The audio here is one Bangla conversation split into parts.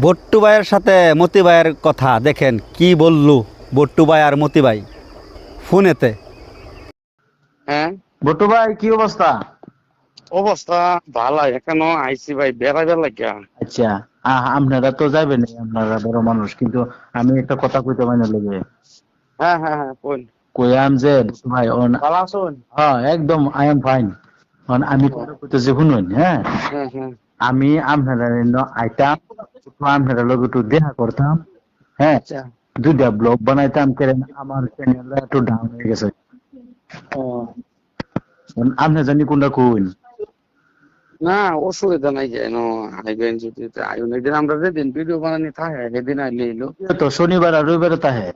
বট্টু ভাইয়ের সাথে মতি ভাইয়ের কথা দেখেন কি বললু বট্টু ভাই আর মতি ভাই ফোনেতে। হ্যাঁ, বটু ভাই কি অবস্থা? অবস্থা ভালো। এখনো আইসি ভাই বেড়াইবার লাগিয়া। আচ্ছা, আপনারা তো যাবেন, আপনারা বড় মানুষ, কিন্তু আমি একটা কথা কইতে পারি লেগে হ্যাঁ হ্যাঁ হ্যাঁ, কোন কইয়াম যে বটু ভাই ভালো আছেন? হ্যাঁ একদম আই এম ফাইন। আমি কথা কইতেছি শুনুন, হ্যাঁ হ্যাঁ হ্যাঁ আমি আপনারা আইতাম, আপনারা লগে একটু দেখা করতাম, হ্যাঁ আচ্ছা। দুইটা ব্লগ বানাইতাম, কারণ আমার চ্যানেল একটু ডাউন হয়ে গেছে। ও, আপনি জানি কোনটা কইন। না অসুবিধা নাই, যেন আইবেন যদি আইন। এদিন আমরা যেদিন ভিডিও বানানি থাকে সেদিন আইলে এলো। তো শনিবার আর রবিবারে তাহে।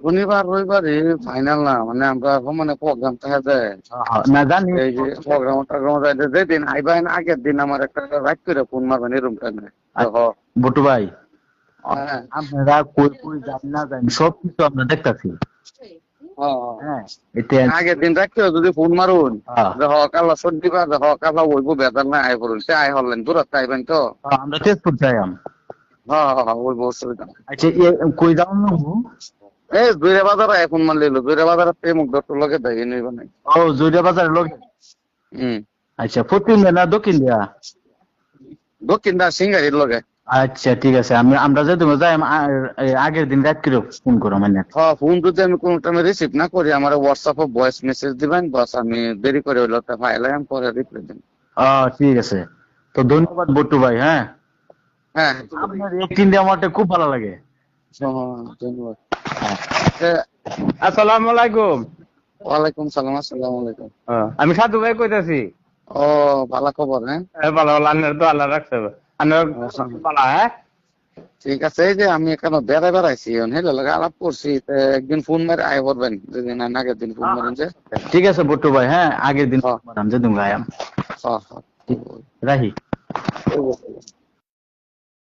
শনিবার রবিবার ফাইনাল না, মানে আমরা মানে প্রোগ্রাম থাকে যায়। না জানি। এই যে প্রোগ্রাম টোগ্রাম যাইতে যেদিন আইবেন আগের দিন আমার একটা রাইট করে ফোন মারবেন এরকম টাইমে। বটু ভাই হ্যাঁ আপনারা কই কই যান না যান সব কিছু আমরা দেখতাছি। হ্যাঁ এতে আগের দিন রাখতে যদি ফোন মারুন হ্যাঁ, যে কালা শনিবার কালা বইবো বেদার না আয় করুন সে আয় হলেন দূরত্ব আইবেন তো। আমরা তেজপুর যাইম। বইবো অসুবিধা নাই। আচ্ছা কই যাও না গো? এই দুইরা বাজার আয় ফোন মারলে দুইরা বাজার মুখ ডক্টর লগে দেয় নিব নাই। ও জুরিয়া বাজারের লগে। হম, আচ্ছা পশ্চিম দিয়া না দক্ষিণ দিয়া? দক্ষিণ দা সিঙ্গারির লগে। আচ্ছা ঠিক আছে, আমরা যে তুমি যাই আগের দিন রাত করে ফোন করো মানে। ফোন যদি আমি কোনো টাইমে রিসিভ না করি আমার হোয়াটসঅ্যাপে ভয়েস মেসেজ দিবেন, বাস আমি দেরি করে হইলো তা ফাইলে আমি পরে রিপ্লাই দিন। ঠিক আছে, তো ধন্যবাদ বট্টু ভাই। হ্যাঁ হ্যাঁ আপনার একদিন দিয়ে আমারটা খুব ভালো লাগে। ধন্যবাদ। আসসালামু আলাইকুম। ওয়ালাইকুম সালাম। আসসালামু আলাইকুম। আমি সাধু ভাই কইতাছি। ও, ভালো খবর। হ্যাঁ ভালো ভালো, আন্নার তো আল্লাহ রাখছে। আন্নার ভালো, হ্যাঁ ঠিক আছে। এই যে আমি এখানে বেড়াইছি হেলে লাগে আলাপ করছি, একদিন ফোন মারে আয় করবেন যেদিন আগের দিন ফোন মারেন যে। ঠিক আছে বট্টু ভাই, হ্যাঁ আগের দিন হ্যাঁ যে তুমি গায়াম হ্যাঁ হ্যাঁ। রাহি। ঠিক আছে।